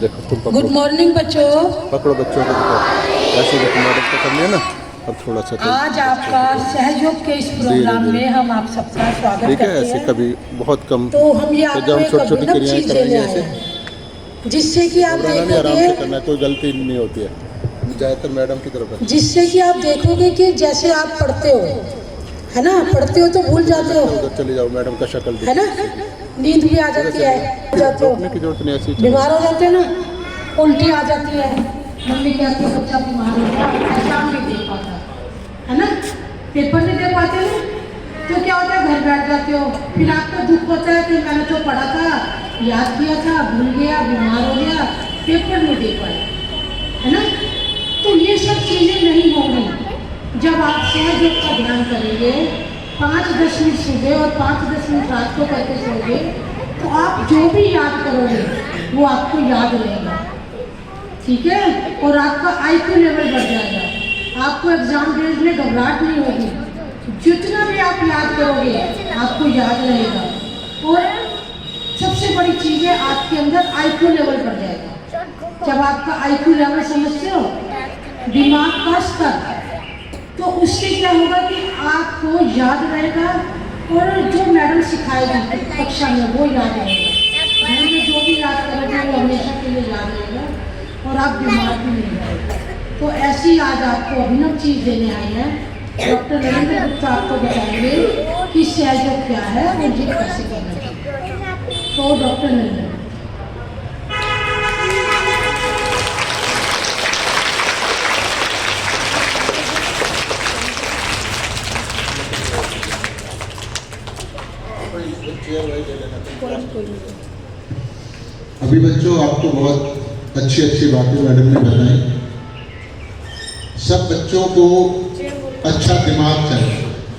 देखो तुम पकड़ो। गुड मॉर्निंग बच्चों। पकड़ो बच्चों को, देखो ऐसे देखो मैडम को कर लिया ना। अब थोड़ा सा आज आपका सहयोग के इस प्रोग्राम में हम आप सबका स्वागत ठीक है। करते ऐसे हैं। कभी बहुत कम तो हम ये तो जब आपको हम एक छोटी छोटी अभिनव क्रियाएं चीज कराएंगे देने ऐसे, आए हैं जिससे कि आप घबराना नहीं, आराम से देखोगे, करना है, कोई गलती नहीं होती है। ज़्यादातर मैडम की तरफ है। जिससे कि आप देखोगे कि जैसे आप पढ़ते हो, है ना, पढ़ते हो तो भूल जाते हो, उधर चले जाओ, मैडम का शक्ल है ना, नींद भी आ जाती है, जाते हो, रोकने की जरूरत नहीं, ऐसी बीमार हो जाते हैं ना, उल्टी आ जाती है, मम्मी कहती है बच्चा बीमार हो गया, एग्जाम नहीं दे पाता, है ना, पेपर नहीं दे पाते ना, तो क्या होता है, घर बैठ जाते हो, फिर आपको दुख होता है कि मैंने जो पढ़ा था, याद किया था, भूल गया, बीमार हो गया, पेपर नहीं दे पाया, है ना। तो ये सब चीज़ें नहीं होंगी जब आप सहयोग का ध्यान करेंगे, 5-10 मिनट सुबह और 5-10 मिनट रात को करके सोएंगे, तो आप जो भी याद करोगे वो आपको याद रहेगा, ठीक है। और आपका IQ लेवल बढ़ जाएगा, आपको एग्जाम डेज में घबराहट नहीं होगी, जितना भी आप याद करोगे आपको याद रहेगा। और सबसे बड़ी चीज़ है, आपके अंदर IQ लेवल बढ़ जाएगा। जब आपका IQ लेवल समझते हो, दिमाग का स्तर, तो उससे क्या होगा कि आपको याद रहेगा, और जो मैडम सिखाएगी कक्षा में वो याद रहेगा, घर में जो भी याद करोगे वो हमेशा के लिए याद रहेगा, और आप बीमार भी नहीं रहेंगे। तो ऐसी आज आपको अभिनव चीज़ देने आई है। डॉक्टर नरेंद्र गुप्ता आपको बताएंगे कि सहयोग क्या है और ये कैसे करना चाहिए। तो डॉक्टर नरेंद्र, अभी बच्चों आपको बहुत अच्छी अच्छी बातें मैडम ने बताई। सब बच्चों को अच्छा दिमाग चाहिए,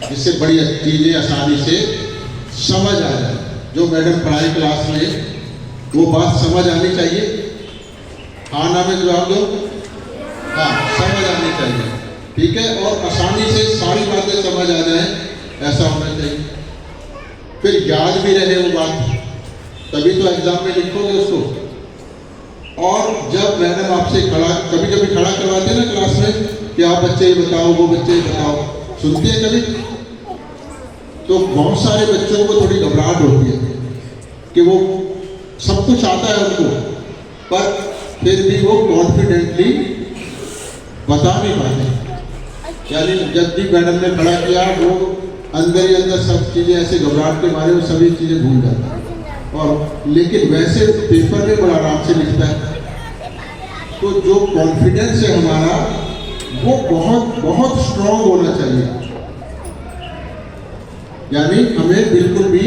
जिससे बड़ी चीज़ें आसानी से समझ आ जाए। जो मैडम पढ़ाई क्लास में वो बात समझ आनी चाहिए। हाँ ना में जवाब दो। हाँ, समझ आनी चाहिए, ठीक है। और आसानी से सारी बातें समझ आ जाए, ऐसा होना चाहिए। फिर याद भी रहे वो बात, तभी तो एग्जाम में लिखोगे उसको। और जब मैडम आपसे खड़ा, कभी कभी खड़ा करवाते हैं ना क्लास में कि आप बच्चे ही बताओ, वो बच्चे ही बताओ, सुनते हैं कभी? तो बहुत सारे बच्चों को थोड़ी घबराहट होती है कि वो सब कुछ आता है उनको, पर फिर भी वो कॉन्फिडेंटली बता नहीं पाते। यानी जब भी मैडम ने खड़ा किया, वो अंदर ही अंदर सब चीज़ें ऐसे घबराहट के मारे वो सभी चीज़ें भूल जाता है। और लेकिन वैसे पेपर में बड़ा आराम से लिखता है। तो जो कॉन्फिडेंस है हमारा, वो बहुत बहुत स्ट्रांग होना चाहिए। यानी हमें बिल्कुल भी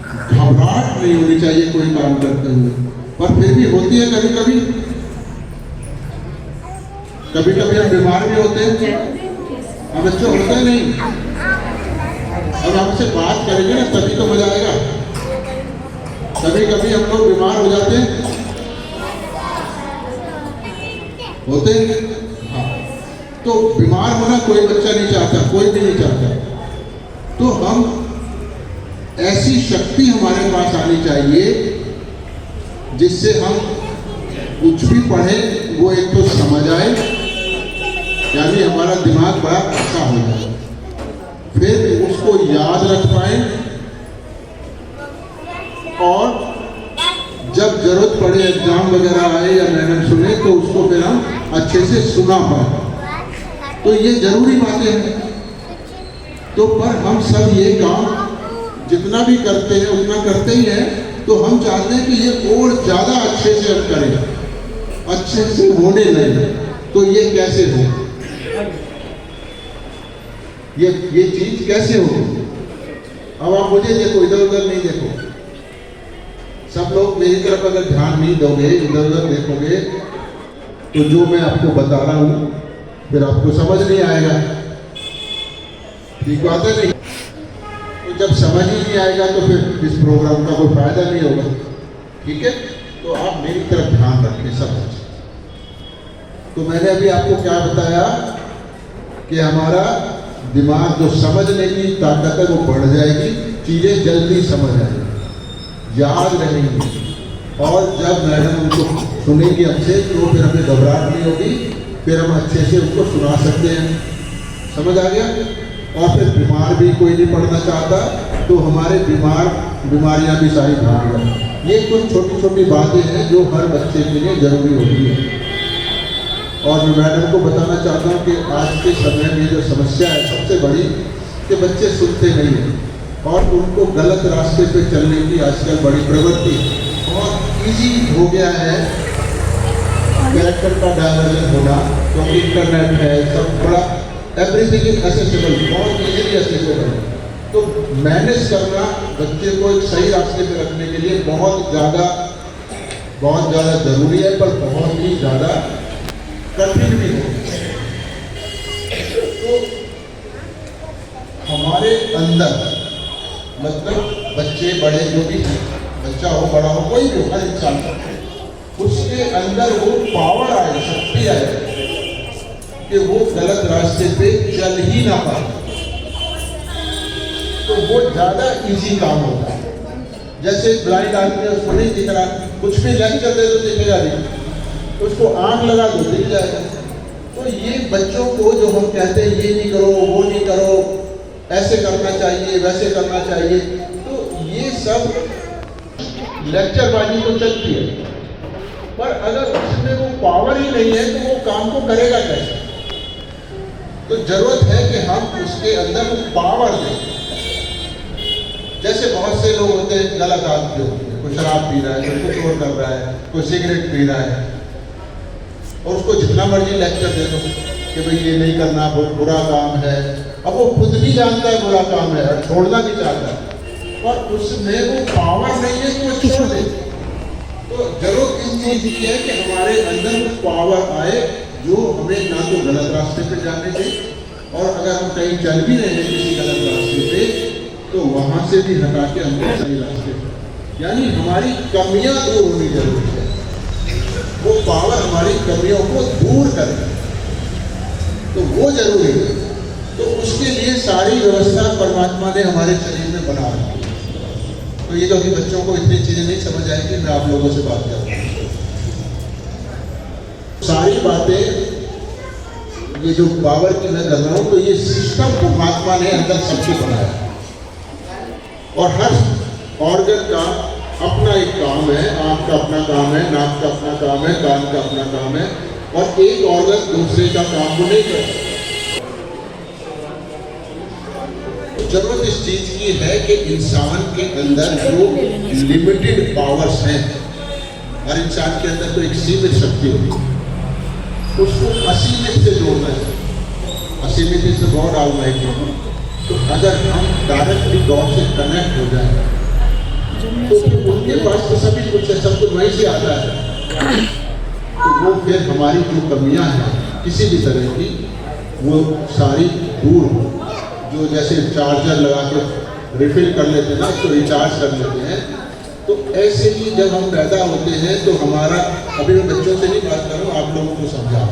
घबराहट नहीं होनी चाहिए कोई काम करते हुए, पर फिर भी होती है कभी कभी। कभी कभी हम बीमार भी होते हैं, हम बच्चों होते नहीं। अब हमसे बात करेंगे ना तभी तो मजा आएगा। कभी कभी हम लोग बीमार हो जाते हैं, होते हैं। हाँ, तो बीमार होना कोई बच्चा नहीं चाहता, कोई भी नहीं चाहता। तो हम ऐसी शक्ति हमारे पास आनी चाहिए जिससे हम कुछ भी पढ़ें वो एक तो समझ आए, यानी हमारा दिमाग बड़ा अच्छा हो जाए, फिर उसको याद रख पाए, और जब जरूरत पड़े, एग्जाम वगैरह आए या मैडम सुने, तो उसको फिर हम अच्छे से सुना पाए। तो ये जरूरी बातें हैं। तो पर हम सब ये काम जितना भी करते हैं उतना करते ही हैं। तो हम चाहते हैं कि ये और ज़्यादा अच्छे से हम करें, अच्छे से होने लगे। तो ये कैसे हो, ये चीज कैसे हो? अब आप मुझे देखो, इधर उधर नहीं देखो। सब लोग मेरी तरफ अगर ध्यान नहीं दोगे, इधर उधर देखोगे, तो जो मैं आपको बता रहा हूं फिर आपको समझ नहीं आएगा। ठीक बात है नहीं? तो जब समझ ही नहीं आएगा तो फिर इस प्रोग्राम का कोई फायदा नहीं होगा, ठीक है। तो आप मेरी तरफ ध्यान रखें सब। तो मैंने अभी आपको क्या बताया कि हमारा दिमाग जो समझने की ताकत है वो बढ़ जाएगी, चीज़ें जल्दी समझ आएंगी, याद रहेंगी। और जब मैडम उनको सुनेंगे हमसे तो फिर हमें घबराहट नहीं होगी, फिर हम अच्छे से उनको सुना सकते हैं। समझ आ गया? और फिर बीमार भी कोई नहीं पढ़ना चाहता तो हमारे बीमारियां भी सारी भाग जाए। ये कुछ छोटी छोटी बातें हैं जो हर बच्चे के लिए जरूरी होती है। और मैं मैडम को बताना चाहता हूँ कि आज के समय में जो समस्या है सबसे बड़ी कि बच्चे सुनते नहीं हैं और उनको गलत रास्ते पे चलने की आजकल बड़ी प्रवृत्ति बहुत ईजी हो गया है कैरेक्टर का डायवर्जन होना, क्योंकि इंटरनेट है, सब बड़ा एवरीथिंग इज एक्सेसिबल, बहुत ईजिली एक्सेसिबल। तो मैनेज करना बच्चे को एक सही रास्ते पे रखने के लिए बहुत ज़्यादा ज़रूरी है, पर बहुत ही ज़्यादा कठिन भी है। तो हमारे अंदर मतलब बच्चे बड़े जो भी हैं, बच्चा हो बड़ा हो कोई भी हो, हर इंसान उसके अंदर वो पावर आए, शक्ति आए कि वो गलत रास्ते पे चल ही ना पाए, तो वो ज़्यादा इजी काम होता है। जैसे ब्लाइंड आदमी है, उसको नहीं दिख रहा, कुछ भी लेक्चर दे दो दिखेगा नहीं, उसको आँख लगा दो दिख जाएगा। तो ये बच्चों को जो हम कहते हैं ये नहीं करो वो नहीं करो, ऐसे करना चाहिए वैसे करना चाहिए, तो ये सब लेक्चरबाजी तो चलती है, पर अगर उसमें वो पावर ही नहीं है तो वो काम को करेगा कैसे? तो जरूरत है कि हम उसके अंदर वो पावर दें। जैसे बहुत से लोग होते हैं गलत आदमी होते हैं, कोई शराब पी रहा है, कोई कुछ और कर रहा है, कोई सिगरेट पी रहा है, और उसको जितना मर्जी लेक्चर दे दो कि भाई ये नहीं करना, बहुत बुरा काम है। अब वो खुद भी जानता है बुरा काम है और छोड़ना भी चाहता है, पर उसमें वो पावर नहीं है कि वो छोड़ दे। तो जरूरत इस चीज़ की है कि हमारे अंदर वो पावर आए जो हमें ना तो गलत रास्ते पे जाने दे, और अगर हम कहीं चल भी रहे हैं किसी गलत रास्ते पे तो वहाँ से भी हटा के हमको सही रास्ते पे, यानी हमारी कमियाँ दूर होनी जरूरी है। वो पावर हमारी कमियों को दूर करे, तो वो जरूरी है। तो उसके लिए सारी व्यवस्था परमात्मा ने हमारे शरीर में बना रखी है। तो ये जो कि बच्चों को इतनी चीजें नहीं समझ आएगी, मैं आप लोगों से बात कर रहा हूँ। सारी बातें ये जो पावर की मैं कर रहा हूँ, तो ये सिस्टम परमात्मा ने अंदर सबसे बनाया, और हर ऑर्गन का अपना एक काम है। आँख का अपना काम है, नाक का अपना काम है, कान का अपना काम है, और एक ऑर्गन दूसरे का काम को नहीं करता। जरूरत इस चीज की है कि इंसान के अंदर जो लिमिटेड पावर्स हैं, हर इंसान के अंदर तो एक सीमित शक्ति होती है, उसको असीमित से जोड़ना है। असीमित से गॉड ऑलमाइटी। तो अगर हम डायरेक्टली गॉड से कनेक्ट हो जाए तो फिर उनके पास तो सभी कुछ है, सब कुछ वहीं से आता है। तो वो फिर हमारी जो कमियां हैं किसी भी तरह की वो सारी दूर हो। जो जैसे चार्जर लगा के रिफिल कर लेते हैं ना, उसको रिचार्ज कर लेते हैं, तो ऐसे ही जब हम पैदा होते हैं तो हमारा, अभी मैं बच्चों से नहीं बात कर रहा हूँ, आप लोगों को समझा,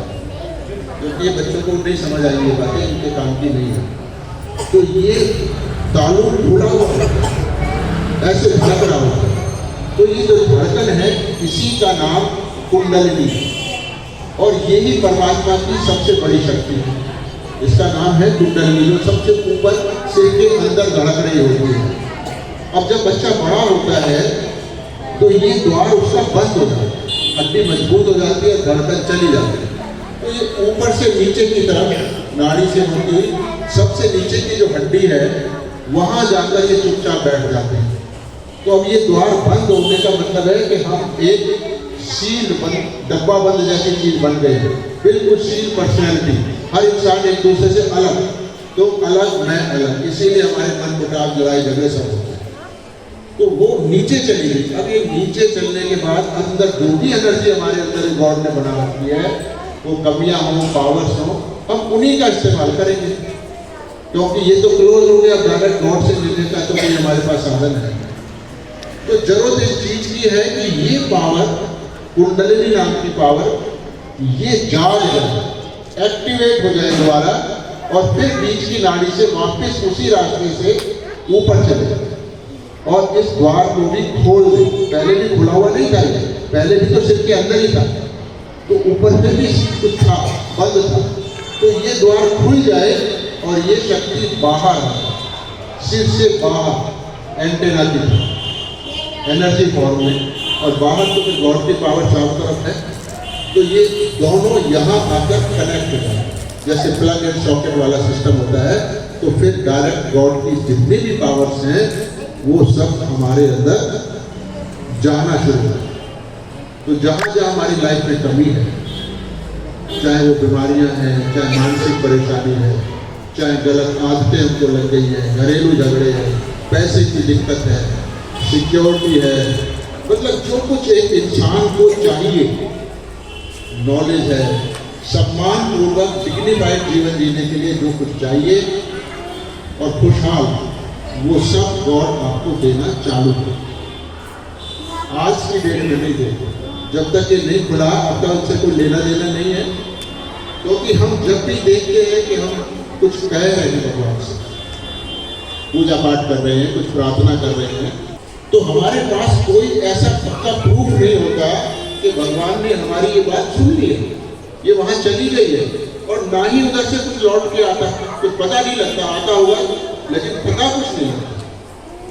क्योंकि ये बच्चों को नहीं समझ आई ये बातें, इनके काम की नहीं है। तो ये ताल्लुक जुड़ा हुआ है, ऐसे धड़क रहा होता है। तो ये जो धड़कन है इसी का नाम कुंडलिनी, और यही परमात्मा की सबसे बड़ी शक्ति है। इसका नाम है कुंडलिनी, जो सबसे ऊपर सिर के अंदर धड़क रही होती है। अब जब बच्चा बड़ा होता है तो ये द्वार उसका बंद हो जाता है, हड्डी मजबूत हो जाती है, धड़कन चली जाती है। तो ये ऊपर से नीचे की तरफ नाड़ी से होती हुई सबसे नीचे की जो हड्डी है वहाँ जाकर ये चुपचाप बैठ जाते हैं। तो अब ये द्वार बंद होने का मतलब है कि हम एक सील बंद, डब्बा बंद जैसी चीज बन गई है, बिल्कुल सील पर्सनैलिटी। हर इंसान एक दूसरे से अलग, तो अलग मैं अलग, इसीलिए हमारे मन मुटाव लड़ाई झगड़े सब होते हैं। तो वो नीचे चली गई। अब ये नीचे चलने के बाद अंदर जो भी एनर्जी हमारे अंदर गॉड ने बना रखी है, वो कमियां हों, पावर्स हों, हम उन्हीं का इस्तेमाल करेंगे, क्योंकि ये तो क्लोज हो गया। डायरेक्ट गॉड से मिलने का तो कोई हमारे पास साधन है। तो जरूरत इस चीज की है कि ये पावर, कुंडलिनी नाम की पावर, ये जाग जाए, एक्टिवेट हो जाए दोबारा, और फिर बीच की नाड़ी से वापस उसी रास्ते से ऊपर चले, और इस द्वार को भी खोल दे। पहले भी खुला हुआ नहीं था, पहले भी तो सिर के अंदर ही था, तो ऊपर से भी कुछ था, बंद था। तो ये द्वार खुल जाए और ये शक्ति बाहर, सिर से बाहर एंटेना की एनर्जी फॉर्म में, और बाहर तो फिर गॉड की पावर चारों तरफ है। तो ये दोनों यहाँ आकर कनेक्ट हो जाए, जैसे प्लग एंड सॉकेट वाला सिस्टम होता है। तो फिर डायरेक्ट गॉड की जितनी भी पावर्स हैं वो सब हमारे अंदर जाना शुरू हो। तो जहाँ जहाँ हमारी लाइफ में कमी है, चाहे वो बीमारियां हैं, चाहे मानसिक परेशानी है, चाहे गलत आदतें हमको लग गई हैं, घरेलू झगड़े हैं, पैसे की दिक्कत है, सिक्योरिटी है, मतलब जो कुछ एक इंसान को चाहिए, नॉलेज है, सम्मान पूर्वक डिग्निफाइड जीवन जीने के लिए जो कुछ चाहिए और खुशहाल, वो सब गॉड आपको देना चालू है। आज की डेट में नहीं देते, जब तक ये नहीं खुला अब तक उससे कोई लेना देना नहीं है। क्योंकि हम जब भी देखते हैं कि हम कुछ कह रहे हैं भगवान से, पूजा पाठ कर रहे हैं, कुछ प्रार्थना कर रहे हैं, तो हमारे पास कोई ऐसा पक्का प्रूफ नहीं होता कि भगवान ने हमारी ये बात सुन ली है, ये वहाँ चली गई है, और ना ही उधर से कुछ लौट के आता, कुछ पता नहीं लगता, आता हुआ लेकिन पता कुछ नहीं लगता।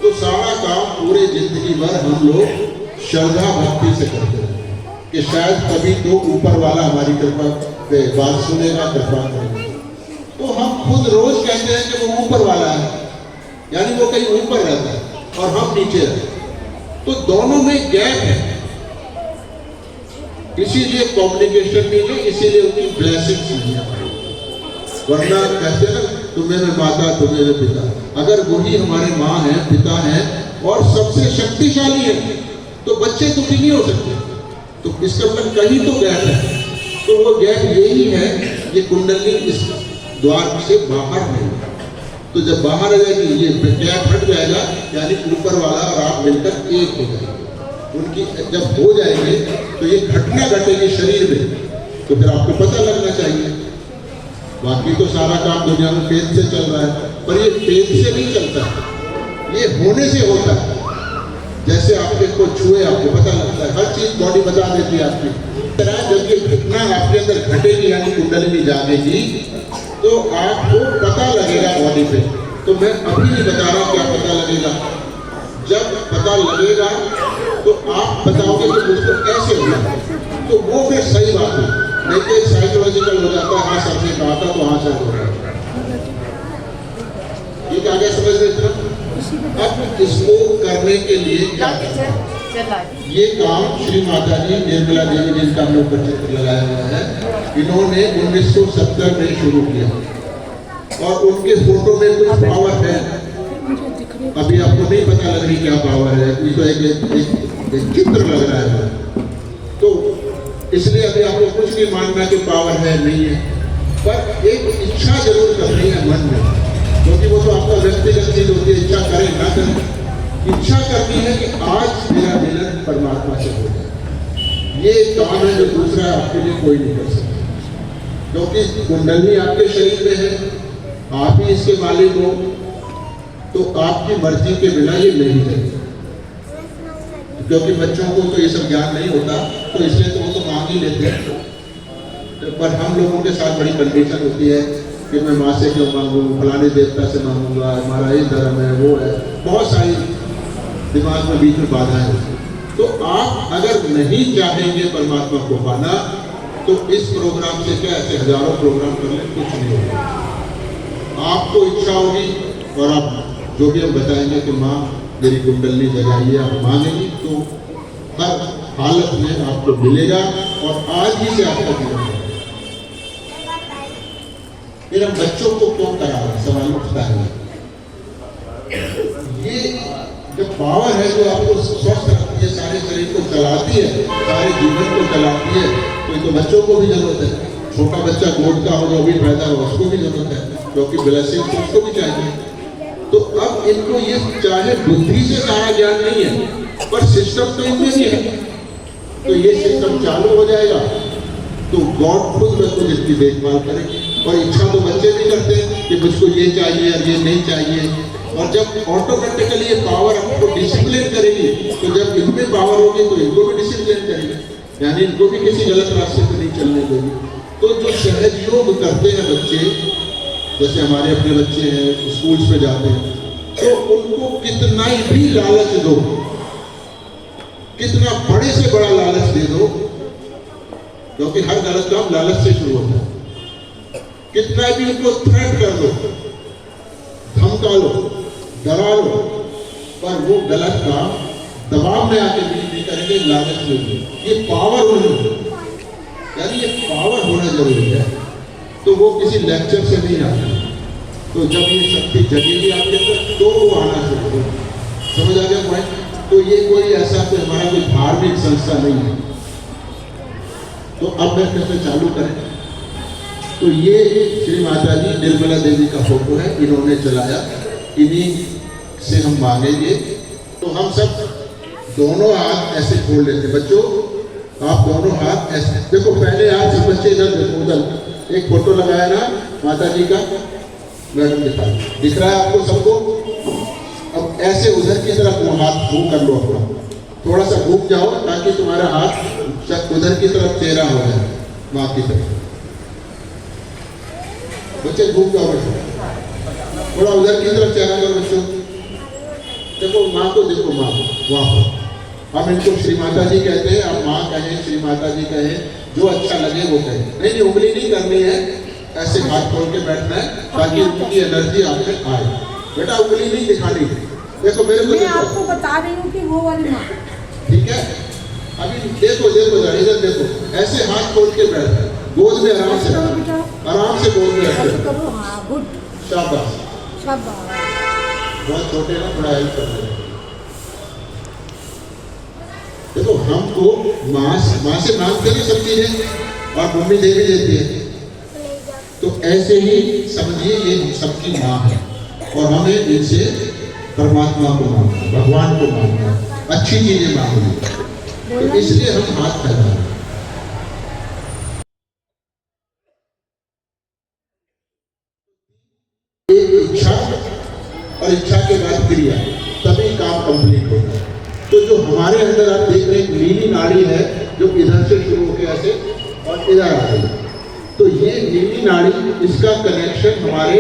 तो सारा काम पूरे जिंदगी भर हम लोग श्रद्धा भक्ति से करते हैं कि शायद कभी तो ऊपर वाला हमारी कृपा पे बात सुनेगा, कृपा करेगा। तो हम खुद रोज कहते हैं कि वो ऊपर वाला है, यानी वो कहीं ऊपर रहता है और हम नीचे रहते हैं। तो दोनों में गैप है, इसीलिए कम्युनिकेशन नहीं है, इसीलिए उनकी ब्लेसिंग्स नहीं है। वरना कहते हैं ना, तुम्हें में माता, तुम्हें में पिता। अगर वही हमारे माँ है, पिता है और सबसे शक्तिशाली है, तो बच्चे दुखी नहीं हो सकते। तो इसका मतलब कहीं तो गैप है। तो वो गैप यही है, ये कुंडली इस द्वार से बाहर नहीं। तो जब बाहर आ जाएगी, ये गैप हट जाएगा, यानी ऊपर वाला और आप मिलकर एक हो जाएंगे। उनकी जब हो जाएंगे तो ये घटना घटेगी शरीर में, तो फिर आपको पता लगना चाहिए। बाकी तो सारा काम दुनिया में फेथ से चल रहा है, पर ये फेथ से नहीं चलता, ये होने से होता है। जैसे आपके को छुए आपको पता लगता है, हर चीज बॉडी बता देती है आपकी तरह। जब ये घटना आपके अंदर घटेगी, यानी कुंडली जागेगी, तो आपको पता लगेगा बॉडी पे। तो मैं अभी नहीं बता रहा क्या पता लगेगा, जब पता लगेगा तो आप बताओगे कि मुझको कैसे हुआ, तो वो फिर सही बात है। नहीं तो साइकोलॉजिकल हो जाता है, हाँ सबने कहा था तो हाँ सर हो रहा है। ये क्या क्या समझ रहे थे? अब इसको करने के लिए क्या ये काम श्री माता जी निर्मला देवी जिनका हमने ऊपर चित्र लगाया हुआ है, इन्होंने 1970 में शुरू किया और उनके फोटो में कुछ पावर है। अभी आपको नहीं पता लग रही क्या पावर है, ये तो एक चित्र लग रहा है। तो इसलिए अभी आपको कुछ नहीं मानना कि पावर है नहीं है, पर एक इच्छा जरूर करनी है मन में, क्योंकि वो तो आपका व्यक्तिगत चीज होती है, इच्छा करें ना करें। इच्छा करनी है कि आज मेरा मिलन परमात्मा से हो जाए। ये काम है जो दूसरा आपके लिए कोई नहीं कर सकता, क्योंकि कुंडली आपके शरीर में है, आप ही इसके मालिक हो। तो आपकी मर्जी के बिना ये नहीं चलेगा, क्योंकि बच्चों को तो ये सब ज्ञान नहीं होता, तो इसलिए तो वो तो मांग ही लेते हैं। पर हम लोगों के साथ बड़ी कंडीशन होती है कि मैं माँ से क्यों मांगूँ, फलाने देवता से मांगूंगा, हमारा ये धर्म है, वो है, बहुत सारी दिमाग में बीच में बाधाएं होती। तो आप अगर नहीं चाहेंगे परमात्मा को पाना, तो इस प्रोग्राम से क्या ऐसे हजारों प्रोग्राम कर ले कुछ नहीं होगा। आपको इच्छा होगी और आप जो भी हम बताएंगे कि माँ मेरी कुंडली जगाइए, आप मांगेंगी तो हर हालत में आपको मिलेगा और आज ही से आपका जीवन है। फिर हम बच्चों को क्यों करा रहे, सवाल उठता है। ये जो पावर है जो आपको स्वस्थ रखती है, सारे शरीर को चलाती है, सारे जीवन को चलाती है, तो बच्चों को भी जरूरत है। छोटा बच्चा गोद का हो जो भी पैदा हो, उसको भी जरूरत है, क्योंकि ब्लेसिंग उसको भी चाहिए। तो अब इनको ये चाहे बुद्धि से सारा ज्ञान नहीं है, पर सिस्टम तो इनमें भी है। तो ये सिस्टम चालू हो जाएगा तो गॉड खुद ब खुद इसकी देखभाल करेगी। और इच्छा तो बच्चे भी करते हैं कि मुझको ये चाहिए और ये नहीं चाहिए, और जब ऑटोमेटिकली ये पावर आपको डिसिप्लिन करेगी, तो जब इनमें पावर होगी तो इनको भी डिसिप्लिन करेगी, यानी इनको भी किसी गलत रास्ते पर नहीं चलने देगी। तो जो सहज योग करते हैं बच्चे, जैसे हमारे अपने बच्चे हैं स्कूल्स पे जाते हैं, तो उनको कितना भी लालच दो, कितना बड़े से बड़ा लालच दे दो, क्योंकि हर गलत काम लालच से शुरू होता है, कितना भी उनको थ्रेट कर दो, धमका लो, डरा लो, पर वो गलत काम दबाव में आके भी नहीं करेंगे, लालच में। ये पावर होनी, यानी ये पावर होना जरूरी है। तो वो किसी लेक्चर से नहीं आता, तो जब ये शक्ति जगेगी आपके अंदर तो वो आना शुरू हो। समझ आ गया पॉइंट? तो ये कोई ऐसा कोई हमारा कोई धार्मिक संस्था नहीं है। तो अब मैं कैसे चालू करें? तो ये श्री माता जी निर्मला देवी का फोटो है, इन्होंने चलाया, इन्हीं से हम मांगेंगे। तो हम सब दोनों हाथ ऐसे खोल लेते। बच्चों आप दोनों हाथ ऐसे देखो, पहले हाथ सब बच्चे इधर देखो, उधर एक फोटो लगाया ना माता जी का, मैडम के साथ दिख रहा है आपको सबको। अब ऐसे उधर की तरफ वो हाथ मूव कर लो अपना, थोड़ा सा घूम जाओ ताकि तुम्हारा हाथ उधर की तरफ चेहरा हो जाए, माँ की तरफ। बच्चे घूम जाओ, बच्चों थोड़ा उधर की तरफ चेहरा करो बच्चों। देखो माँ को, देखो माँ को, वहाँ पर हम इनको श्री माता जी कहते हैं। आप माँ कहें, श्री माता जी कहें, जो अच्छा लगे वो कहें। नहीं उंगली नहीं करनी है, ऐसे हाथ खोल के बैठना है ताकि उनकी एनर्जी आप में आए। बेटा उंगली नहीं दिखानी। देखो मेरे को, मैं आपको बता रही हूँ कि वो वाली माँ, ठीक है? अभी देखो इधर देखो, ऐसे हाथ खोल के बैठना, गोद में आराम से गोद में रखो। गुड, शाबाश शाबाश। बहुत छोटे ना, थोड़ा हेल्प कर दो। देखो हमको माँ से मांगते ही सब चीजें, और मम्मी दे भी देती है। तो ऐसे ही समझिए ये हम सबकी माँ है, और हमें इनसे परमात्मा को मांगना, भगवान को मांगना, अच्छी चीजें मांगनी। तो इसलिए हम हाथ फैला रहे हैं। एक इच्छा और इच्छा के बाद क्रिया, तभी काम कंप्लीट होता है। तो जो हमारे अंदर आप देख रहे हैं नीली नाड़ी है, जो इधर से शुरू होकर ऐसे और इधर आ रही है। तो ये नीली नाड़ी, इसका कनेक्शन हमारे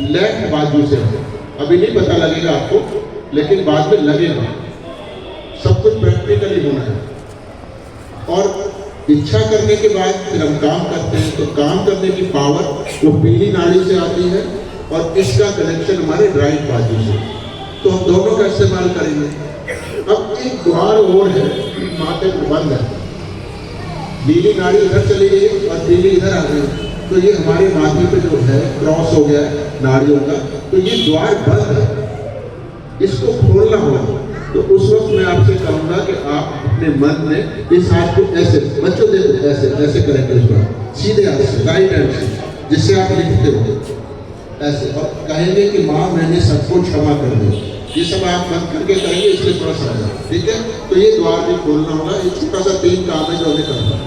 लेफ्ट बाजू से है। अभी नहीं पता लगेगा आपको, लेकिन बाद में लगेगा। सब कुछ प्रैक्टिकली होना है। और इच्छा करने के बाद फिर हम काम करते हैं, तो काम करने की पावर वो पीली नाड़ी से आती है, और इसका कनेक्शन हमारे राइट बाजू से। तो हम दोनों का इस्तेमाल करेंगे। अब एक द्वार और है, माथे पर बंद है, नीली नाड़ी इधर चली गई और पीली इधर आ गई। तो ये हमारे माथे पे जो है क्रॉस हो गया नाड़ियों का, तो ये द्वार बंद है, इसको खोलना होगा। तो उस वक्त मैं आपसे कहूँगा कि आप अपने मन में इस हाथ को ऐसे, बच्चों देखो ऐसे ऐसे करेंगे, इस बार सीधे हाथ से, राइट हैंड से, जिससे आप लिखते हो ऐसे, और कहेंगे कि माँ मैंने सबको क्षमा कर दिया। ये सब आप बंद करके करेंगे, इसलिए थोड़ा समझा, ठीक है? तो ये द्वार भी खोलना होगा। एक छोटा सा 3 काम है जो हमें करना है।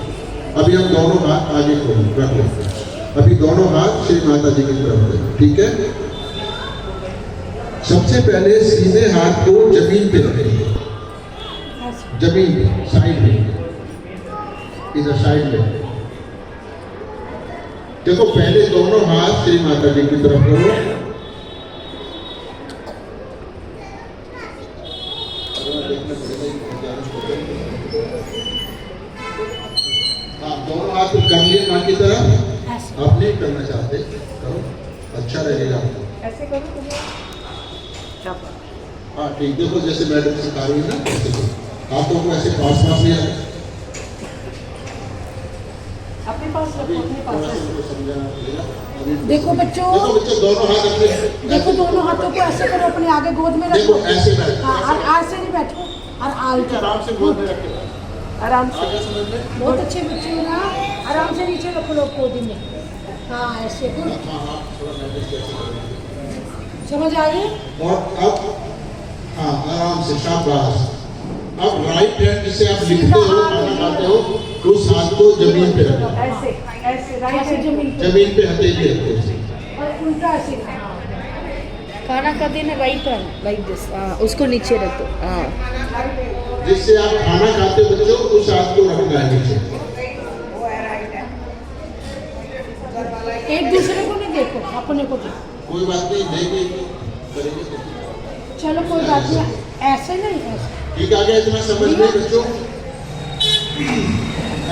अभी हम दोनों हाथ आगे खोलें, रख लेते हैं। अभी दोनों हाथ श्री माता जी की तरफ दें, ठीक है? सबसे पहले सीधे हाथ को जमीन पे रखेंगे, जमीन पे, साइड में, इधर साइड में। देखो पहले दोनों हाथ श्री माता जी की तरफ करो, दोनों हाथ कर लिए माँ की तरफ। आप नहीं करना चाहते करो, अच्छा रहेगा। ऐसे करो, हाँ ठीक। देखो जैसे मैडम सिखा रही है ना, ऐसे करो। हाथों को ऐसे पास नहीं आए, अपने पास रखो, अपने पास समझाना पड़ेगा। देखो बच्चों, दोनों हाथ अपने, देखो दोनों हाथों को ऐसे करो, अपने आगे गोद में देखो रखो। ऐसे बैठो, हाँ, ऐसे नहीं बैठो, और आराम से गोद में रख के, आराम से। बहुत अच्छे बच्चे हो ना, आराम से नीचे रखो लोग गोदी में। हाँ ऐसे, गुड, समझ आइए। और अब हाँ आराम से, शाबाश। अब राइट हैंड से आप लिखते हो, खाना खाते हो, उस हाथ को जमीन पे रखो, ऐसे ऐसे, राइट से जमीन पे, जमीन पे हथेली रखो, और उल्टा ऐसे। खाना खाते ना वाइट लाइक दिस, उसको नीचे रख दो। जिससे आप खाना खाते हो बच्चों उस हाथ को रखना है नीचे। एक दूसरे को नहीं देखो, अपने को देखो। कोई बात नहीं, देखेंगे करेंगे तो। चलो कोई बात नहीं, ऐसे नहीं, ऐसे ठीक आ गया, इतना समझ में बच्चों।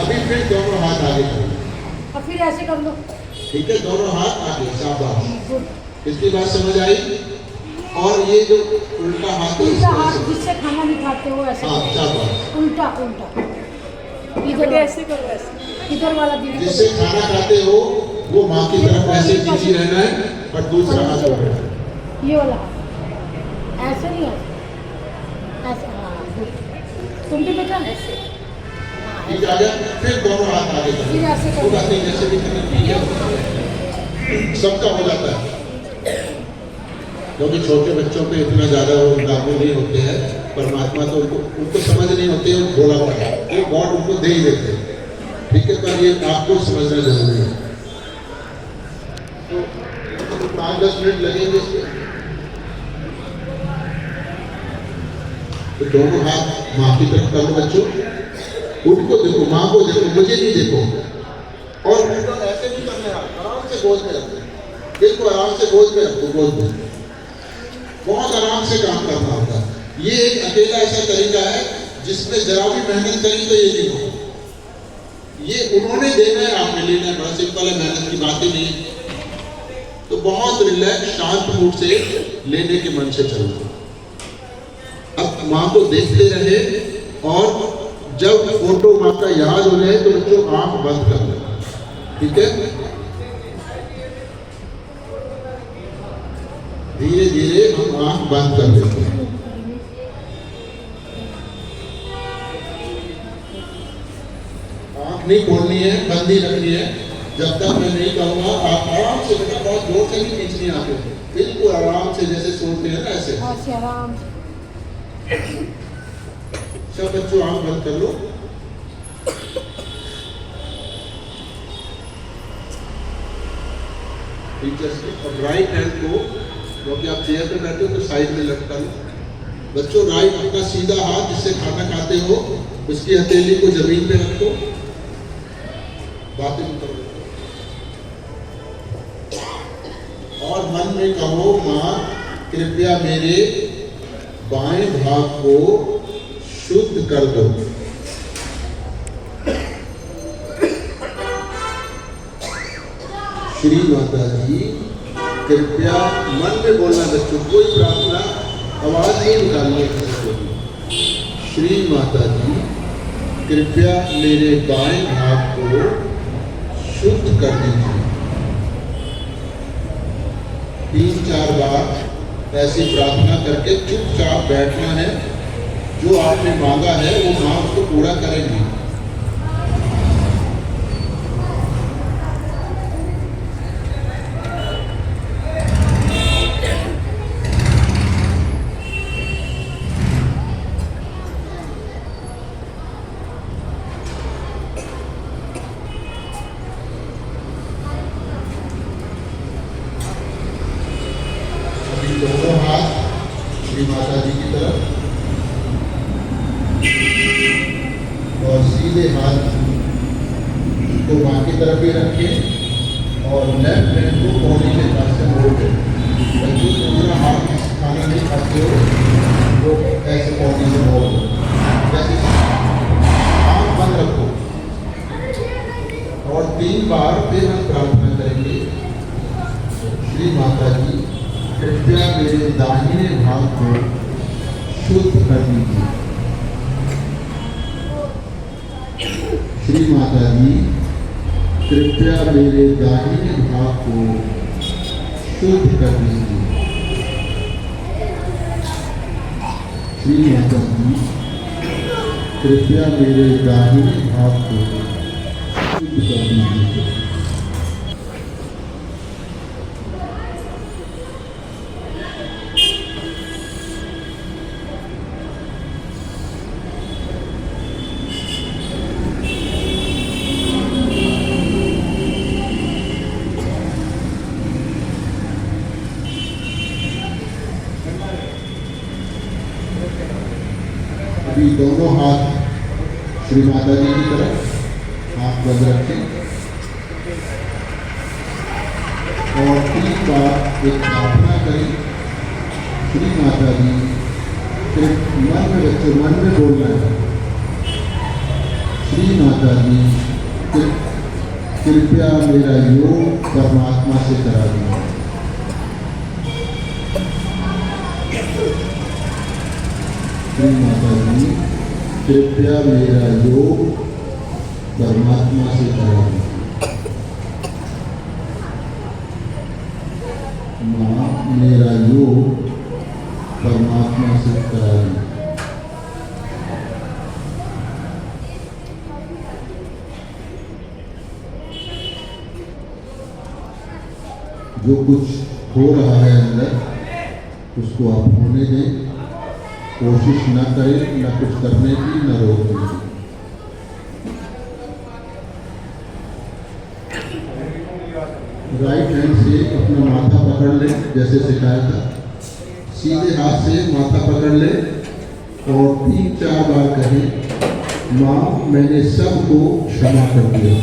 अभी फिर दोनों हाथ आगे करो, और फिर ऐसे कर लो। ठीक है, दोनों हाथ आगे, शाबाश। गुड। इसकी बात समझ आई। और ये जो उल्टा हाथ है उल्टा इसको हाथ ऐसे- जिससे खाना नहीं खाते हो ऐसे हाँ, करो। शाबाश। उल्टा उल्टा इधर ऐसे करो, ऐसे। इधर वाला दीदी को जिससे खाना खाते हो वो माँ की तरफ ऐसे खींची रहना है और दूसरा हाथ ऊपर। ये वाला हाथ ऐसे नहीं, ऐसे ऐसे। हाँ गुड। तुम भी बेटा ऐसे। हाँ, ठीक आ गया, फिर दोनों हाथ आगे करो। फिर ऐसे करो। कोई बात नहीं, जैसे भी करना, ठीक है, सबका हो जाता है। क्योंकि छोटे बच्चों पे इतना ज़्यादा लागू नहीं होते हैं, परमात्मा तो उनको समझ नहीं होती है, भोला पड़ा वो गॉड उनको दे ही देते हैं, ठीक है। पर ये आपको समझना जरूरी है। तो 5-10 मिनट लगेंगे इसमें। तो दोनों हाथ माँ की तरफ कर लो बच्चों, उनको देखो, माँ को देखो, मुझे नहीं देखो। और उनको ऐसे नहीं करना है, आराम से गोद में रखो, दिल को आराम से गोद में रखो, गोद में बहुत आराम से काम करना होता है। ये एक अकेला ऐसा तरीका है जिसमें जरा भी मेहनत करी तो ये नहीं हो, ये उन्होंने देना है, आपने लेना है। बड़ा सिंपल है, मेहनत की बात ही नहीं है। तो बहुत रिलैक्स शांत मूड से लेने के मन से चलो। अब माँ को देखते रहे और जब फोटो माँ का याद हो जाए तो बच्चों आंख बंद कर ले, ठीक है। धीरे धीरे हम आंख बंद कर लेते हैं। आंख नहीं खोलनी है, बंद ही रखनी है। जब तक मैं नहीं कहूँगा आप आराम से, बेटा बहुत जोर से नहीं खींचनी आंखें, बिल्कुल आराम से जैसे सोते हैं ना ऐसे। ऐसे आराम से। सब बच्चों आंख बंद कर लो। और राइट हैंड को, क्योंकि आप चेयर पे बैठे हो तो साइड में लटका लो बच्चों। राइट अपना सीधा हाथ जिससे खाना खाते हो उसकी हथेली को जमीन पे रखो, बातें करो और मन में कहो, माँ कृपया मेरे बाएं भाग को शुद्ध कर दो। श्री माता जी कृपया, मन में बोलना बच्चों, कोई प्रार्थना आवाज नहीं निकालनी है। श्री माता जी कृपया मेरे बाएं भाग को शुद्ध कर दीजिए। 3-4 बार ऐसी प्रार्थना करके चुपचाप बैठना है। जो आपने मांगा है वो माँ उसको पूरा करेंगी। दोनों हाथ श्री माता जी की तरफ और सीधे हाथ को माँ की तरफ ही रखें और लेफ्ट हैंड को कोहनी के पास से मोड़ दें। बच्चों दूसरा हाथ खाना नहीं खाते हो तो ऐसे कोहनी से मोड़ दो, जैसे आँख बंद रखो और 3 बार फिर हम प्रार्थना करेंगे। श्री माता जी कृपया मेरे दाहिने भाग को शुद्ध कर दीजिए। श्री माता जी कृपया मेरे दाहिने भाग को शुद्ध कर दीजिए। श्री माता जी कृपया मेरे दाहिने भाग को शुद्ध कर दीजिए। दोनों हाथ श्री माता जी की तरफ हाथ बंद रखें और 3 बार एक प्रार्थना करें, श्री माता जी। फिर मन में बच्चों मन में बोलना है, श्री माता जी कृपया मेरा योग परमात्मा से करा दिया। श्री माता जी कृपया मेरा योग परमात्मा से करा दिया। माँ मेरा योग परमात्मा से करा दिया। जो कुछ हो रहा है अंदर उसको आप होने दें, कोशिश न करें, न कुछ करने की, न रोकने की। राइट हैंड से अपना माथा पकड़ ले जैसे सिखाया था, सीधे हाथ से माथा पकड़ ले और 3-4 बार कहें, माँ मैंने सबको क्षमा कर दिया।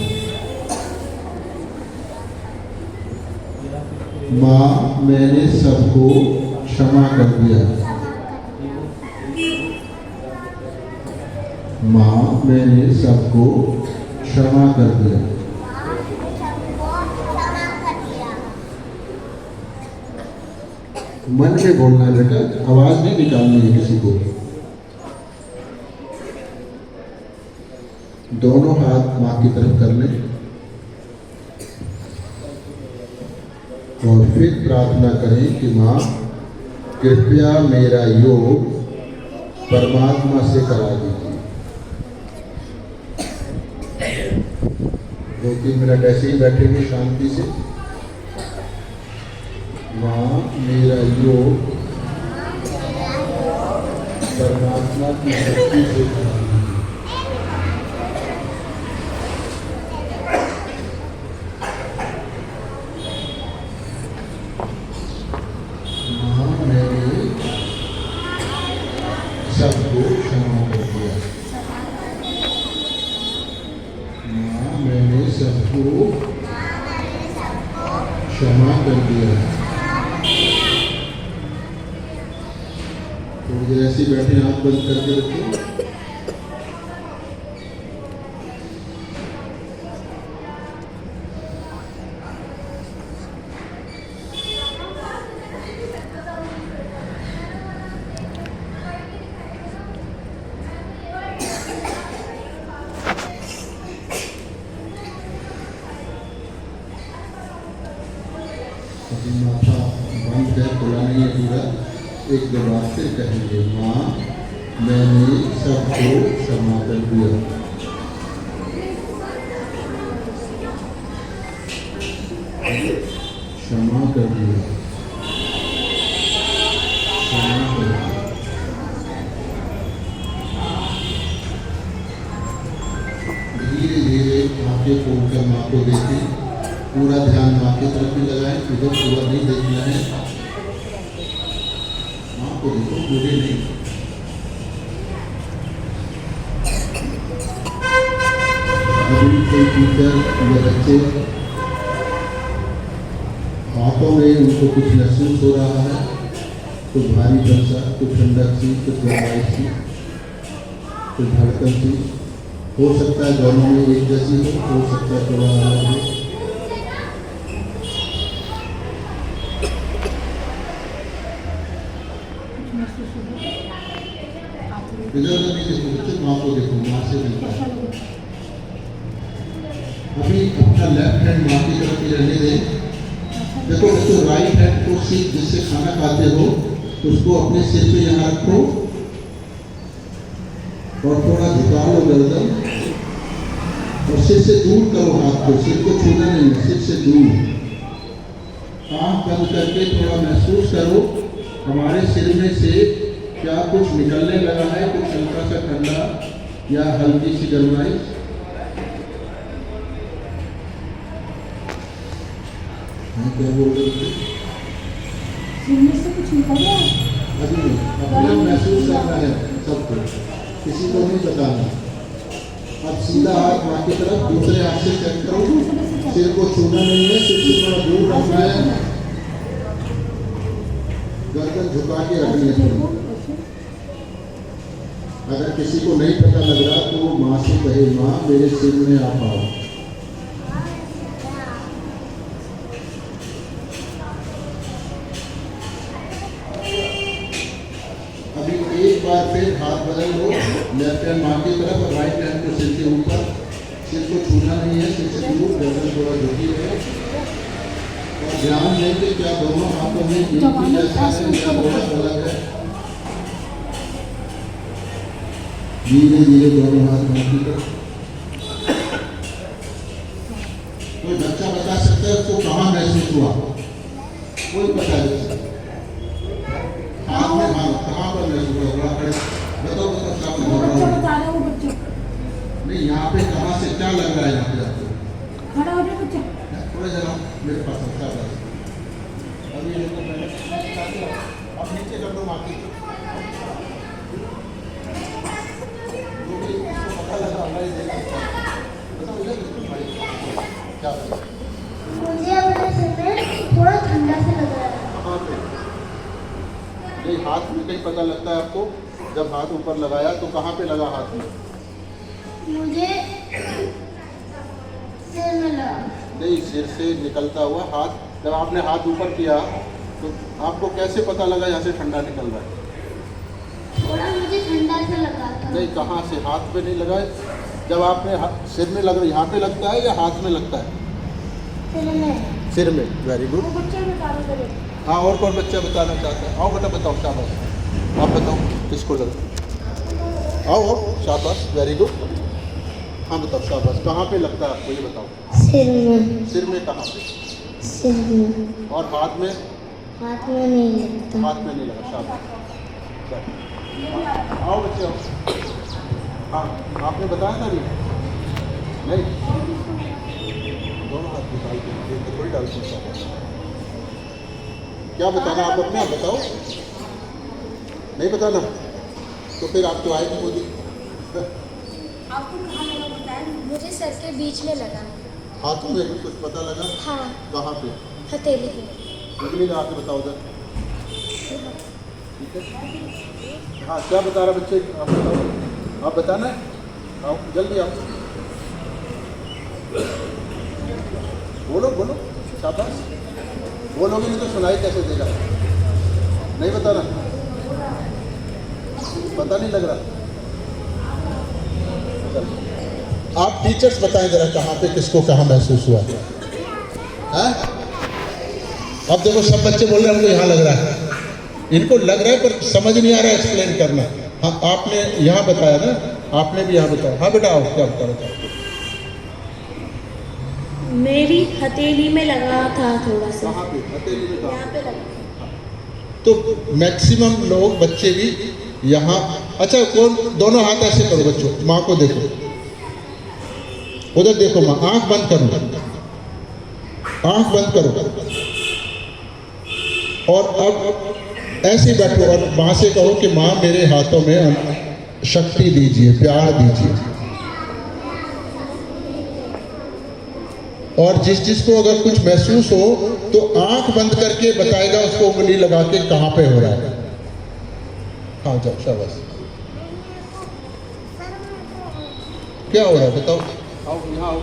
माँ मैंने सबको क्षमा कर दिया। माँ मैंने सबको क्षमा कर दिया। मन में बोलना है बेटा, आवाज नहीं निकालनी है किसी को। दोनों हाथ माँ की तरफ कर लें और फिर प्रार्थना करें कि माँ कृपया मेरा योग परमात्मा से करा दीजिए। 2-3 मिनट ऐसे ही बैठेंगे शांति से। माँ मेरा योग परमात्मा की शक्ति से करा दीजिए। माँ मैंने सबको क्षमा कर दिया। माँ मैंने सबको क्षमा कर दिया। थोड़ी देर ऐसे बैठे, आँख बंद करके रखें। अभी माथा बंद है, खुला नहीं है पूरा। 1-2 बार फिर कहेंगे, माँ मैंने सबको क्षमा कर दिया। क्षमा कर दिया। क्षमा कर दिया। धीरे धीरे आंखें खोलकर माँ को देखें। पूरा ध्यान माँ की तरफ भी लगाएं, इधर पूरा नहीं देखना है। माँ को देखो, पूरे नहीं। अभी कोई टीचर या बच्चे हाथों में उनको कुछ महसूस हो रहा है, कुछ भारीपन सा, कुछ ठंडक सी, कुछ गहराई सी, कुछ धड़कन सी। हो सकता है दोनों में एक जैसी हो सकता है थोड़ा अलग हो। इधर नहीं देखो बच्चे, माँ को देखो, माँ से मिलता है। अभी अपना लेफ्ट हैंड माँ की तरफ ही रहने दें। देखो बच्चों, राइट हैंड को सीट जिससे खाना खाते हो उसको अपने सिर पे यहाँ रखो और थोड़ा झुका लो गर्दन और सिर से दूर करो हाथ को। सिर को छूना नहीं है, सिर से दूर। आँख बंद करके थोड़ा महसूस करो हमारे सिर में से क्या कुछ निकलने लगा है, कुछ हल्का सा ठंडा या हल्की सी गर्माई। क्या बोल रहे थे? सिर में से कुछ निकल रहा है? अभी अपना महसूस करना है सबको। किसी को नहीं बताना। अब सीधा हाथ माँ की तरफ, दूसरे हाथ से चेक करो, सिर को छूना नहीं है, सिर से थोड़ा दूर रखना है, गर्दन झुका के रखनी है। अगर किसी को नहीं पता लग रहा तो वो माँ से कहे, माँ मेरे सिर में आप आओ। अभी एक बार फिर हाथ बदल लो, लेफ्ट हैंड माँ की तरफ और राइट हैंड को सिर के ऊपर। सिर को छूना नहीं है, सिर से दूर, गर्दन थोड़ा झुकी है। और ध्यान दें कि क्या दोनों हाथों में एक ही जैसा है या थोड़ा अलग है। धीरे धीरे दोनों हाथ माँ की तरफ। कोई बच्चा बता सकता है उसको कहाँ महसूस हुआ? कोई बता दे। हाथ में हाथ कहाँ पर महसूस हुआ? थोड़ा खड़े बताओ, बताओ क्या लग रहा है? नहीं, यहाँ पे कहाँ से क्या लग रहा है? यहाँ पे आपको खड़ा हो जाओ बच्चा, थोड़ा जरा मेरे पास अच्छा बस। अभी ये तो मैंने अब नीचे कर दो माँ की। मुझे अपने सिर में थोड़ा ठंडा से लग रहा है। कहाँ पे? नहीं, हाथ में कहीं पता लगता है आपको? जब हाथ ऊपर लगाया तो कहाँ पे लगा हाथ में? मुझे सिर में लगा। नहीं, सिर से निकलता हुआ हाथ, जब आपने हाथ ऊपर किया तो आपको कैसे पता लगा यहाँ से ठंडा निकल रहा है? थोड़ा मुझे ठंडा से लगा था। नहीं, कहाँ से? हाथ पे नहीं लगा है? जब आपने सिर में लग रहा है, यहाँ पे लगता है या हाथ में लगता है? सिर में। सिर में। Very good. वो बच्चे बता रहे थे। हाँ, और कौन बच्चा बताना चाहता है? आओ बेटा बताओ, शाबाश। आप बताओ किसको लगा? आओ शाबाश, वेरी गुड। हाँ बताओ, शाबाश। कहाँ पे लगता है आपको, ये बताओ। सिर में। सिर में कहाँ पे? सिर में। और हाथ में? हाथ में नहीं लगता। हाथ में नहीं लगा, शाबाश। आओ बच्चे आओ। हाँ, आपने बताया था नहीं? दोनों हाथ निकाल के थोड़ी डाल सकते। क्या बताना आप अपने आप बताओ। नहीं बताना तो फिर आप तो आएंगे मुझे। आपको कहाँ लगा बताया? मुझे सर के बीच में लगा। हाथों में भी कुछ पता लगा? हाँ। कहाँ पे? हथेली पे। उंगली लगा के बताओ उधर। ठीक है। हाँ, क्या बता रहा बच्चे? आप बताओ, आप बताना है। आओ जल्दी आओ, बोलो बोलो, शाबाश। बोलोगे नहीं तो सुनाई कैसे देगा? नहीं बताना? पता नहीं लग रहा? आप टीचर्स बताएं जरा, कहाँ पे किसको कहाँ महसूस हुआ है? अब देखो सब बच्चे बोल रहे हैं हमको यहाँ लग रहा है, इनको लग रहा है पर समझ नहीं आ रहा है एक्सप्लेन करना। हाँ, आपने यहाँ बताया ना, आपने भी यहाँ बताया। हाँ बेटा आओ, क्या बताओ? मेरी हथेली में लगा था थोड़ा सा। कहाँ पे? हथेली में कहाँ? यहाँ पे लगा। तो मैक्सिमम लोग बच्चे भी यहाँ। अच्छा, कौन? दोनों हाथ ऐसे करो बच्चों, माँ को देखो, उधर देखो माँ, आंख बंद करो, आंख बंद करो और अब ऐसे बैठो और माँ से कहो कि माँ मेरे हाथों में शक्ति दीजिए, प्यार दीजिए। और जिस जिसको अगर कुछ महसूस हो तो आंख बंद करके बताएगा, उसको उंगली लगा के कहाँ पे हो रहा है। हाँ जाओ, शाबाश। क्या हो रहा है बताओ? आओ यहाँ आओ।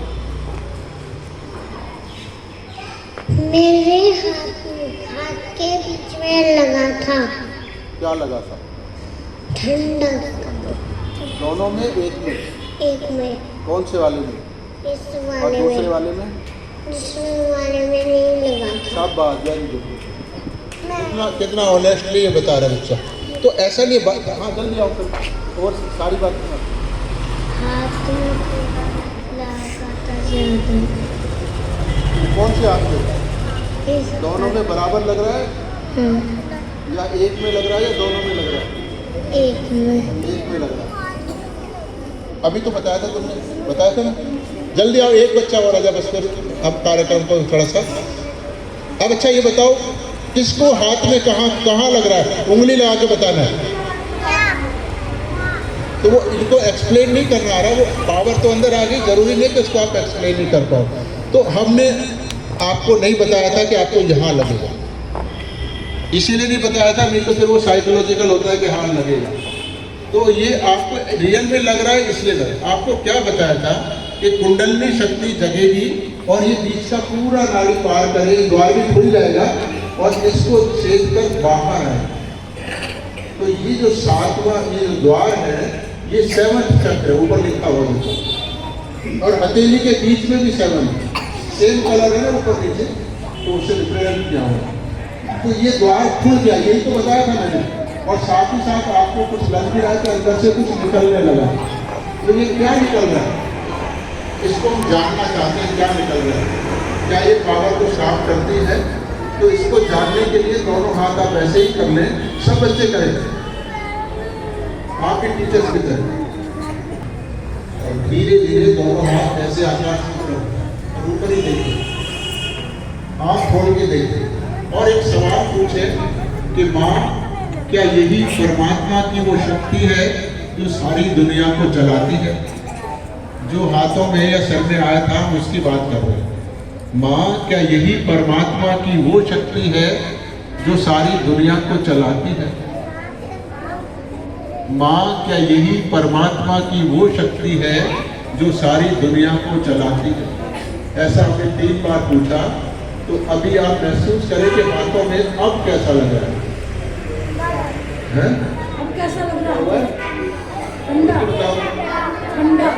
मेरे हाथ के बीच में लगा था। क्या लगा था? ठंडा। दोनों में? एक में? एक में। कौन से वाले में? इस और वाले दूसरे में। वाले में? दूसरे वाले में नहीं लगा था। शाबाश, वेरी गुड। कितना कितना ऑनेस्टली ये बता रहा है बच्चा। तो ऐसा नहीं बात। हाँ जल्दी आओ फिर, और सारी बात सुना। हाथ में लगा था ज़्यादा। कौन से हाथ में? इस दोनों में बराबर लग रहा है हाँ, या एक में लग रहा है या दोनों में लग रहा है? एक में। एक में लग रहा है। अभी तो बताया था तुमने, बताया था ना? जल्दी आओ, एक बच्चा और आजा बस, फिर अब कार्यक्रम को थोड़ा सा। अब अच्छा ये बताओ, किसको हाथ में कहाँ कहाँ लग रहा है? उंगली लगा के बताना है। तो वो इनको एक्सप्लेन नहीं करना आ रहा, वो पावर तो अंदर आ गई, ज़रूरी नहीं कि उसको आप एक्सप्लेन नहीं कर पाओ। तो हमने आपको नहीं बताया था कि आपको यहाँ लगेगा, इसीलिए नहीं बताया था, नहीं तो फिर वो साइकोलॉजिकल होता है कि हाँ लगेगा। तो ये आपको रियल में लग रहा है इसलिए लग रहा है। आपको क्या बताया था कि कुंडलनी शक्ति जगेगी और ये बीच का पूरा नाड़ी पार करेगी, द्वार भी खुल जाएगा और इसको छेद कर बाहर आएगा। तो ये जो 7वां ये जो द्वार है ये 7th चक्र है, ऊपर लिखा हुआ है, और हथेली के बीच में भी 7 सेम कलर है ना ऊपर नीचे, तो उससे रिप्रेजेंट किया हुआ। तो ये द्वार खुल गया, यही तो बताया था मैंने, और साथ ही साथ आपको कुछ लग भी रहा है कि अंदर से कुछ निकलने लगा। तो ये क्या निकल रहा है, इसको हम जानना चाहते हैं, क्या निकल रहा है, क्या ये पावर को साफ करती है? तो इसको जानने के लिए दोनों हाथ आप ऐसे ही कर लें, सब बच्चे करें, आपके टीचर्स भी करें, और धीरे धीरे दोनों हाथ ऐसे आकाश में ऊपर ही देखें, आँख खोल के देखें, और एक सवाल पूछे कि माँ क्या यही परमात्मा की वो शक्ति है जो सारी दुनिया को चलाती है? जो हाथों में या सर में आया था हम उसकी बात कर रहे हैं। माँ क्या यही परमात्मा की वो शक्ति है जो सारी दुनिया को चलाती है? माँ क्या यही परमात्मा की वो शक्ति है जो सारी दुनिया को चलाती है? ऐसा हमने 3 बार पूछा। तो अभी आप महसूस करें कि हाथों में अब कैसा लग रहा है? अब कैसा लग रहा है? ठंडा ठंडा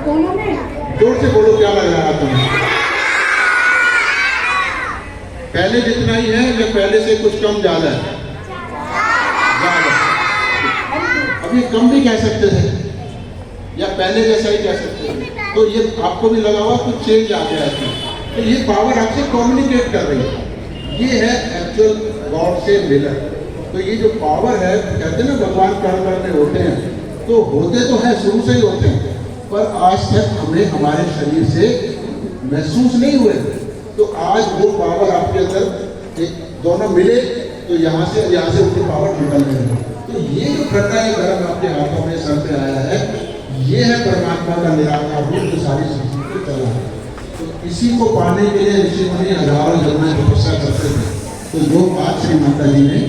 दोनों में। जोर से बोलो, क्या लग रहा है तुम्हें? पहले जितना ही है या पहले से कुछ कम ज्यादा है? ज्यादा। अब ये कम भी कह सकते थे या पहले जैसा ही कह सकते थे। तो ये आपको भी लगा हुआ कुछ चेंज आ गया है, तो ये पावर आपसे कम्युनिकेट कर रही है। ये है एक्चुअल गॉड से मिलर। तो ये जो पावर है, कहते हैं ना भगवान कण कण में होते हैं, तो होते तो है, शुरू से ही होते हैं, पर आज तक हमें हमारे शरीर से महसूस नहीं हुए। तो आज वो पावर आपके अंदर दोनों मिले, तो यहाँ से उनकी पावर निकलने लगे। तो ये जो ठंडा है गर्म आपके हाथों में सर पे आया है, ये है परमात्मा का निराकार रूप जो सारी सृष्टि को चला है। तो इसी को पाने के लिए ऋषि मुनि हजारों जन्में तपस्या करते थे। तो जो बात श्री माता जी ने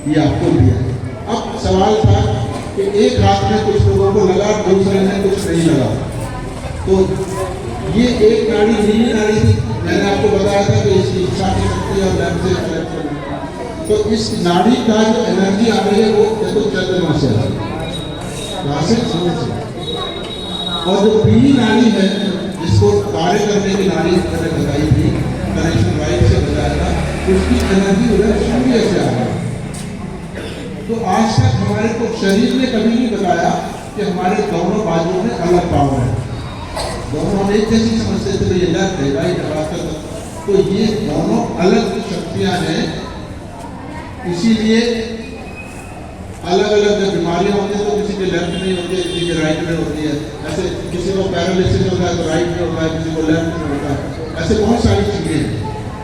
ये आपको दिया। अब सवाल था कि एक हाथ में कुछ लोगों को लगा, दूसरे में कुछ नहीं लगा। तो ये एक नाड़ी नीली नाड़ी थी, मैंने आपको बताया था कि इसकी इच्छा की शक्ति और लैब से कनेक्ट करना। तो इस नाड़ी का जो एनर्जी आ रही है वो देखो चंद्रमा से आ रही है, यहाँ से सूर्य से। और जो पीली नाड़ी है जिसको कार्य करने की नाड़ी मैंने बताई थी, कनेक्शन राइट से बताया था, उसकी एनर्जी उधर सूर्य से आ रही है। तो आज तक हमारे को शरीर ने कभी नहीं बताया कि हमारे दोनों बाजुओं में अलग पावर है। दोनों हम एक जैसी समझते थे, तो ये लेफ्ट है राइट है, तो ये दोनों अलग शक्तियां हैं। इसीलिए अलग अलग जब बीमारियां होती है तो किसी के लेफ्ट नहीं होती है, किसी के राइट में होती है। ऐसे किसी को पैरालिसिस होता है तो राइट में होता है, किसी को लेफ्ट में होता है। ऐसे बहुत सारी चीजें हैं।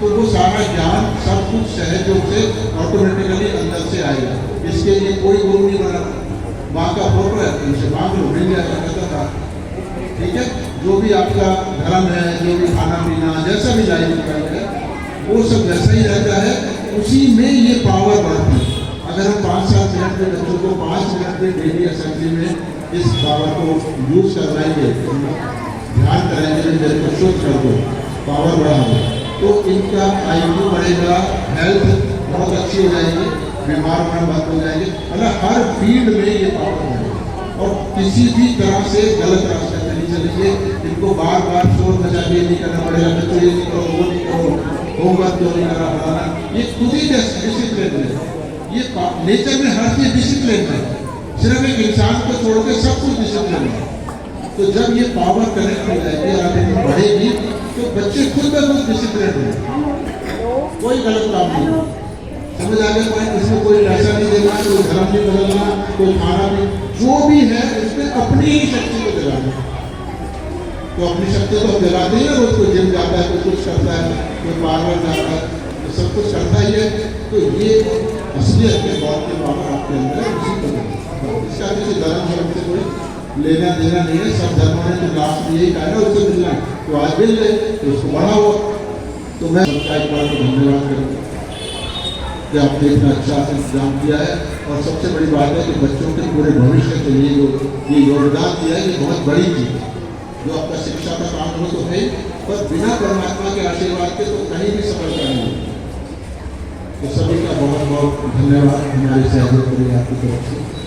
तो वो सारा ज्ञान सब कुछ सहज रूप से ऑटोमेटिकली अंदर से आएगा। इसके लिए कोई गुरु नहीं बना। माँ का फोटो है, उनसे मांग लो, मिल जाएगा, कहता था। ठीक है, जो भी आपका धर्म है, जो भी खाना पीना, जैसा भी लाइफ स्टाइल है, वो सब वैसा ही रहता है। उसी में ये पावर बढ़ती है। अगर हम 5-7 मिनट में बच्चों को 5 मिनट में डेली असेंबली में इस पावर को यूज करवाएंगे, ध्यान करेंगे, मेरे को शुद्ध कर दो, पावर बढ़ा दो, तो इनका IQ बढ़ेगा, हेल्थ बहुत अच्छी हो जाएगी, बीमार होना बंद हो जाएंगे। मतलब हर फील्ड में ये पावर बढ़ेगा। और किसी भी तरह से गलत रास्ते पे नहीं चलेंगे। इनको बार बार शोर मचा के नहीं करना पड़ेगा, बच्चों ये नहीं करो, वो नहीं करो, होमवर्क क्यों नहीं करा फलाना। ये खुद ही डिसिप्लिन है। ये नेचर में हर चीज डिसिप्लिन है। सिर्फ एक इंसान को छोड़ के सब कुछ डिसिप्लिन है। तो जब ये पावर कनेक्ट हो जाएगी और आगे बढ़ेगी तो बच्चे खुद ब खुद डिसिप्लिन है। कोई गलत काम नहीं, समझ आ गया? इसमें कोई पैसा नहीं देना, कोई धर्म नहीं बदलना, कोई खाना नहीं, जो भी है उसमें अपनी ही शक्ति को जगाना। तो अपनी शक्ति तो हम जगाते ही ना, रोज कोई जिम जाता है, कोई कुछ करता है, कोई पार्लर जाता है, तो सब कुछ करता ही है। तो ये असलियत के बहुत के पावर आपके अंदर है, उसी को दें। इसका किसी धर्म धर्म से कोई लेना देना नहीं है। सब धर्मों ने तो लास्ट में यही कहा ना उससे मिलना है, तो आज मिल गए तो उसको बढ़ाओ। तो मैं सबका एक बार को धन्यवाद करूँगा कि आपने इतना अच्छा इंतजाम किया है। और सबसे बड़ी बात है कि बच्चों के पूरे भविष्य के लिए जो ये योगदान दिया है, ये बहुत बड़ी चीज़ है। जो आपका शिक्षा का काम हो तो है, पर बिना परमात्मा के आशीर्वाद के तो कहीं भी सफलता नहीं होती। तो सभी का बहुत बहुत धन्यवाद हमारे सहयोग के लिए आपकी तरफ से।